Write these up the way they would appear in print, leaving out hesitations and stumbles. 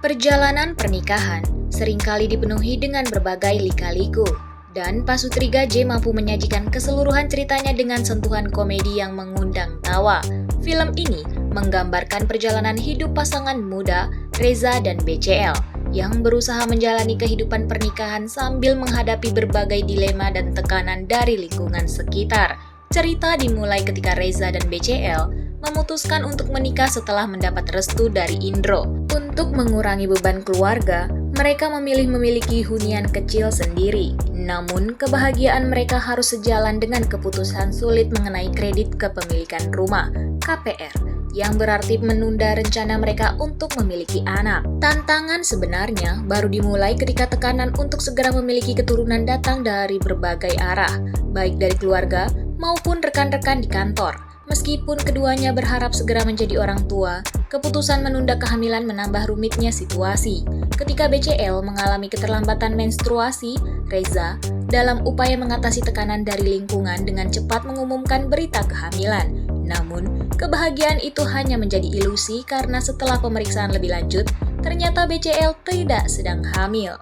Perjalanan pernikahan seringkali dipenuhi dengan berbagai lika-liku, dan Pasutri Gajeh mampu menyajikan keseluruhan ceritanya dengan sentuhan komedi yang mengundang tawa. Film ini menggambarkan perjalanan hidup pasangan muda Reza dan BCL yang berusaha menjalani kehidupan pernikahan sambil menghadapi berbagai dilema dan tekanan dari lingkungan sekitar. Cerita dimulai ketika Reza dan BCL memutuskan untuk menikah setelah mendapat restu dari Indro. Untuk mengurangi beban keluarga, mereka memilih memiliki hunian kecil sendiri. Namun, kebahagiaan mereka harus sejalan dengan keputusan sulit mengenai kredit kepemilikan rumah, KPR, yang berarti menunda rencana mereka untuk memiliki anak. Tantangan sebenarnya baru dimulai ketika tekanan untuk segera memiliki keturunan datang dari berbagai arah, baik dari keluarga maupun rekan-rekan di kantor. Meskipun keduanya berharap segera menjadi orang tua, keputusan menunda kehamilan menambah rumitnya situasi. Ketika BCL mengalami keterlambatan menstruasi, Reza, dalam upaya mengatasi tekanan dari lingkungan dengan cepat mengumumkan berita kehamilan. Namun, kebahagiaan itu hanya menjadi ilusi karena setelah pemeriksaan lebih lanjut, ternyata BCL tidak sedang hamil.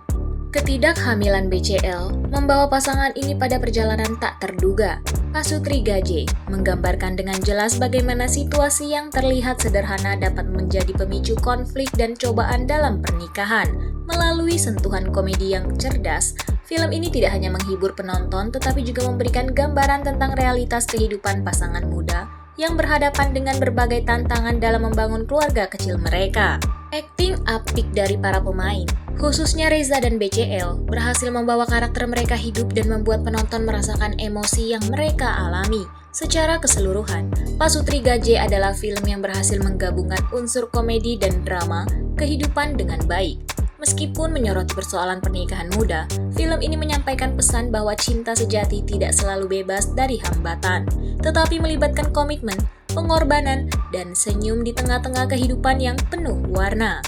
Ketidakhamilan BCL membawa pasangan ini pada perjalanan tak terduga. Pasutri Gajeh menggambarkan dengan jelas bagaimana situasi yang terlihat sederhana dapat menjadi pemicu konflik dan cobaan dalam pernikahan. Melalui sentuhan komedi yang cerdas, film ini tidak hanya menghibur penonton tetapi juga memberikan gambaran tentang realitas kehidupan pasangan muda yang berhadapan dengan berbagai tantangan dalam membangun keluarga kecil mereka. Akting apik dari para pemain, khususnya Reza dan BCL, berhasil membawa karakter mereka hidup dan membuat penonton merasakan emosi yang mereka alami. Secara keseluruhan, Pasutri Gajeh adalah film yang berhasil menggabungkan unsur komedi dan drama kehidupan dengan baik. Meskipun menyoroti persoalan pernikahan muda, film ini menyampaikan pesan bahwa cinta sejati tidak selalu bebas dari hambatan, tetapi melibatkan komitmen, pengorbanan, dan senyum di tengah-tengah kehidupan yang penuh warna.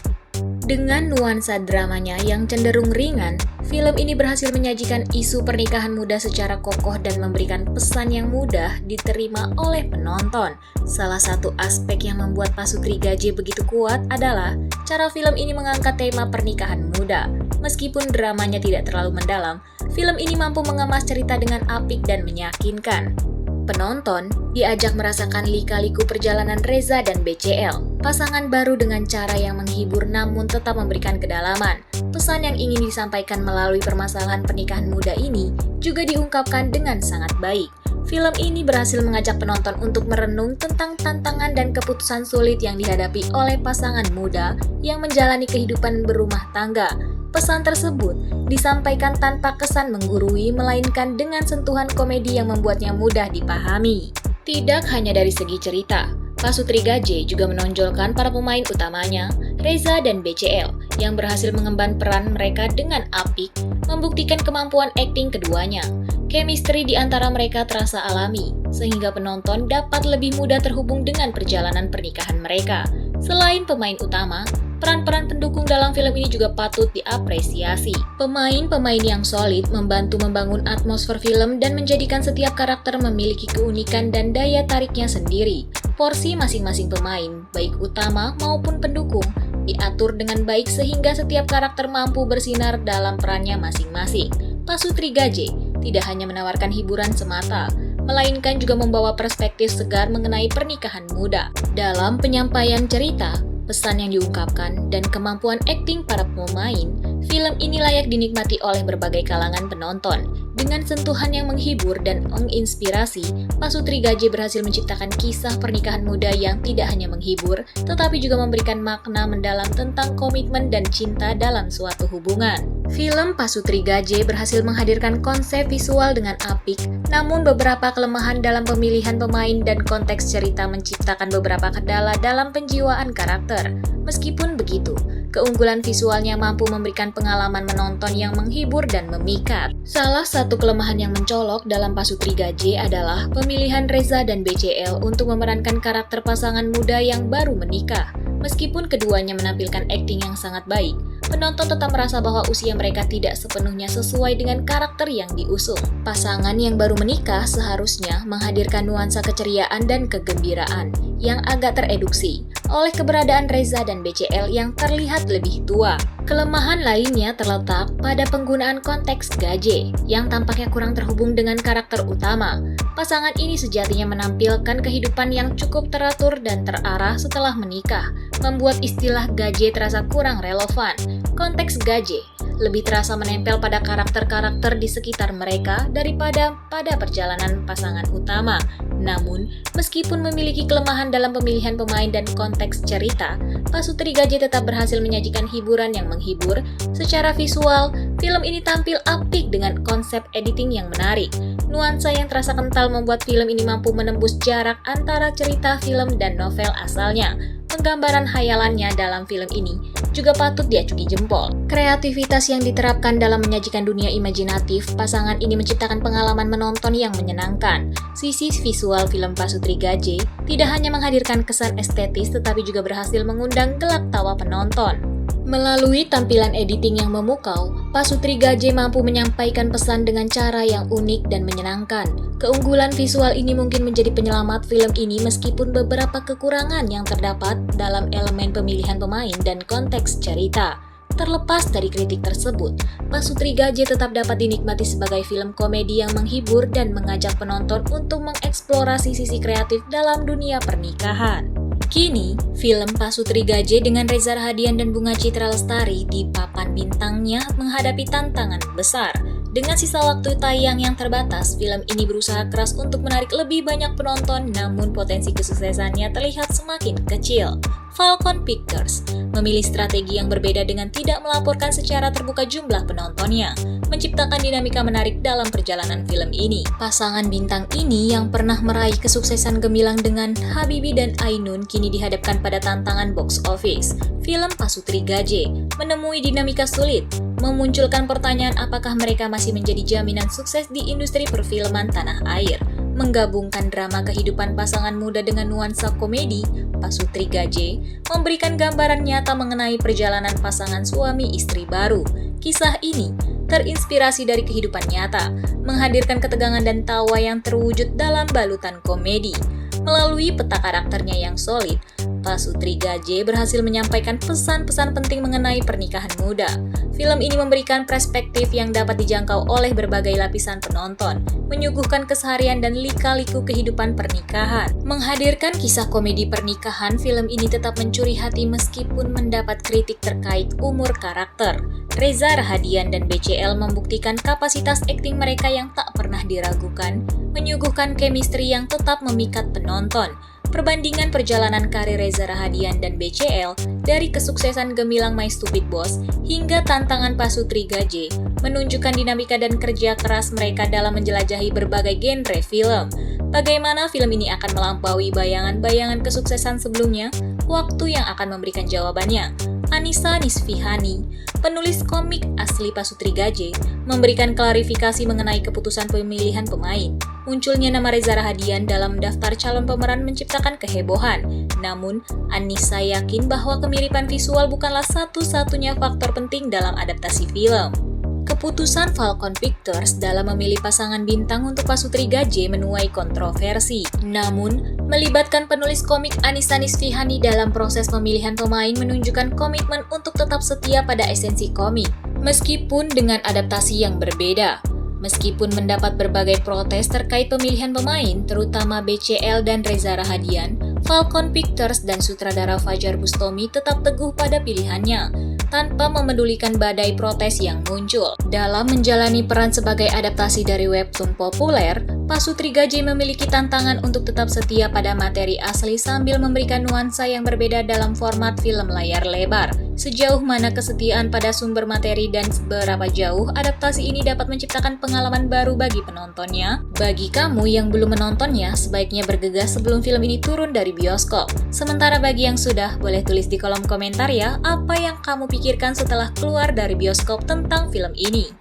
Dengan nuansa dramanya yang cenderung ringan, film ini berhasil menyajikan isu pernikahan muda secara kokoh dan memberikan pesan yang mudah diterima oleh penonton. Salah satu aspek yang membuat Pasutri Gajeh begitu kuat adalah cara film ini mengangkat tema pernikahan muda. Meskipun dramanya tidak terlalu mendalam, film ini mampu mengemas cerita dengan apik dan meyakinkan. Penonton diajak merasakan lika-liku perjalanan Reza dan BCL, pasangan baru dengan cara yang menghibur namun tetap memberikan kedalaman. Pesan yang ingin disampaikan melalui permasalahan pernikahan muda ini juga diungkapkan dengan sangat baik. Film ini berhasil mengajak penonton untuk merenung tentang tantangan dan keputusan sulit yang dihadapi oleh pasangan muda yang menjalani kehidupan berumah tangga. Pesan tersebut disampaikan tanpa kesan menggurui, melainkan dengan sentuhan komedi yang membuatnya mudah dipahami. Tidak hanya dari segi cerita, Pasutri Gajeh juga menonjolkan para pemain utamanya, Reza dan BCL, yang berhasil mengemban peran mereka dengan apik, membuktikan kemampuan akting keduanya. Chemistry di antara mereka terasa alami, sehingga penonton dapat lebih mudah terhubung dengan perjalanan pernikahan mereka. Selain pemain utama, peran-peran pendukung dalam film ini juga patut diapresiasi. Pemain-pemain yang solid membantu membangun atmosfer film dan menjadikan setiap karakter memiliki keunikan dan daya tariknya sendiri. Porsi masing-masing pemain, baik utama maupun pendukung, diatur dengan baik sehingga setiap karakter mampu bersinar dalam perannya masing-masing. Pasutri Gajeh tidak hanya menawarkan hiburan semata, melainkan juga membawa perspektif segar mengenai pernikahan muda. Dalam penyampaian cerita, pesan yang diungkapkan, dan kemampuan akting para pemain, film ini layak dinikmati oleh berbagai kalangan penonton. Dengan sentuhan yang menghibur dan menginspirasi, Pasutri Gajeh berhasil menciptakan kisah pernikahan muda yang tidak hanya menghibur, tetapi juga memberikan makna mendalam tentang komitmen dan cinta dalam suatu hubungan. Film Pasutri Gajeh berhasil menghadirkan konsep visual dengan apik, namun beberapa kelemahan dalam pemilihan pemain dan konteks cerita menciptakan beberapa kendala dalam penjiwaan karakter. Meskipun begitu, keunggulan visualnya mampu memberikan pengalaman menonton yang menghibur dan memikat. Salah satu kelemahan yang mencolok dalam Pasutri Gajeh adalah pemilihan Reza dan BCL untuk memerankan karakter pasangan muda yang baru menikah. Meskipun keduanya menampilkan akting yang sangat baik, penonton tetap merasa bahwa usia mereka tidak sepenuhnya sesuai dengan karakter yang diusung. Pasangan yang baru menikah seharusnya menghadirkan nuansa keceriaan dan kegembiraan yang agak tereduksi oleh keberadaan Reza dan BCL yang terlihat lebih tua. Kelemahan lainnya terletak pada penggunaan konteks gaje yang tampaknya kurang terhubung dengan karakter utama. Pasangan ini sejatinya menampilkan kehidupan yang cukup teratur dan terarah setelah menikah, membuat istilah gaje terasa kurang relevan. Konteks gaje lebih terasa menempel pada karakter-karakter di sekitar mereka daripada pada perjalanan pasangan utama. Namun, meskipun memiliki kelemahan dalam pemilihan pemain dan konteks cerita, Pasutri Gaje tetap berhasil menyajikan hiburan yang menghibur. Secara visual, film ini tampil apik dengan konsep editing yang menarik. Nuansa yang terasa kental membuat film ini mampu menembus jarak antara cerita film dan novel asalnya. Penggambaran hayalannya dalam film ini juga patut diacungi jempol. Kreativitas yang diterapkan dalam menyajikan dunia imajinatif, pasangan ini menciptakan pengalaman menonton yang menyenangkan. Sisi visual film Pasutri Gaje tidak hanya menghadirkan kesan estetis tetapi juga berhasil mengundang gelak tawa penonton. Melalui tampilan editing yang memukau, Pasutri Gaje mampu menyampaikan pesan dengan cara yang unik dan menyenangkan. Keunggulan visual ini mungkin menjadi penyelamat film ini meskipun beberapa kekurangan yang terdapat dalam elemen pemilihan pemain dan konteks cerita. Terlepas dari kritik tersebut, Pasutri Gaje tetap dapat dinikmati sebagai film komedi yang menghibur dan mengajak penonton untuk mengeksplorasi sisi kreatif dalam dunia pernikahan. Kini, film Pasutri Gaje dengan Reza Rahadian dan Bunga Citra Lestari di papan bintangnya menghadapi tantangan besar. Dengan sisa waktu tayang yang terbatas, film ini berusaha keras untuk menarik lebih banyak penonton, namun potensi kesuksesannya terlihat semakin kecil. Falcon Pictures memilih strategi yang berbeda dengan tidak melaporkan secara terbuka jumlah penontonnya, menciptakan dinamika menarik dalam perjalanan film ini. Pasangan bintang ini yang pernah meraih kesuksesan gemilang dengan Habibie dan Ainun kini dihadapkan pada tantangan box office. Film Pasutri Gaje menemui dinamika sulit, memunculkan pertanyaan apakah mereka masih menjadi jaminan sukses di industri perfilman tanah air. Menggabungkan drama kehidupan pasangan muda dengan nuansa komedi, Pasutri Gaje memberikan gambaran nyata mengenai perjalanan pasangan suami istri baru. Kisah ini terinspirasi dari kehidupan nyata, menghadirkan ketegangan dan tawa yang terwujud dalam balutan komedi. Melalui peta karakternya yang solid, Pasutri Gaje berhasil menyampaikan pesan-pesan penting mengenai pernikahan muda. Film ini memberikan perspektif yang dapat dijangkau oleh berbagai lapisan penonton, menyuguhkan keseharian dan lika-liku kehidupan pernikahan. Menghadirkan kisah komedi pernikahan, film ini tetap mencuri hati meskipun mendapat kritik terkait umur karakter. Reza Rahadian dan BCL membuktikan kapasitas akting mereka yang tak pernah diragukan, menyuguhkan chemistry yang tetap memikat penonton. Perbandingan perjalanan karir Reza Rahadian dan BCL dari kesuksesan gemilang My Stupid Boss hingga tantangan Pasutri Gaje menunjukkan dinamika dan kerja keras mereka dalam menjelajahi berbagai genre film. Bagaimana film ini akan melampaui bayangan-bayangan kesuksesan sebelumnya? Waktu yang akan memberikan jawabannya. Anissa Nisfihani, penulis komik asli Pasutri Gaje, memberikan klarifikasi mengenai keputusan pemilihan pemain. Munculnya nama Reza Rahadian dalam daftar calon pemeran menciptakan kehebohan. Namun, Anissa yakin bahwa kemiripan visual bukanlah satu-satunya faktor penting dalam adaptasi film. Keputusan Falcon Pictures dalam memilih pasangan bintang untuk Pasutri Gaje menuai kontroversi. Namun, melibatkan penulis komik Anissa Nisfihani dalam proses pemilihan pemain menunjukkan komitmen untuk tetap setia pada esensi komik, meskipun dengan adaptasi yang berbeda. Meskipun mendapat berbagai protes terkait pemilihan pemain, terutama BCL dan Reza Rahadian, Falcon Pictures dan sutradara Fajar Bustami tetap teguh pada pilihannya, tanpa memedulikan badai protes yang muncul. Dalam menjalani peran sebagai adaptasi dari webtoon populer, Pasutri Gaje memiliki tantangan untuk tetap setia pada materi asli sambil memberikan nuansa yang berbeda dalam format film layar lebar. Sejauh mana kesetiaan pada sumber materi dan seberapa jauh adaptasi ini dapat menciptakan pengalaman baru bagi penontonnya? Bagi kamu yang belum menontonnya, sebaiknya bergegas sebelum film ini turun dari bioskop. Sementara bagi yang sudah, boleh tulis di kolom komentar ya, apa yang kamu pikirkan setelah keluar dari bioskop tentang film ini.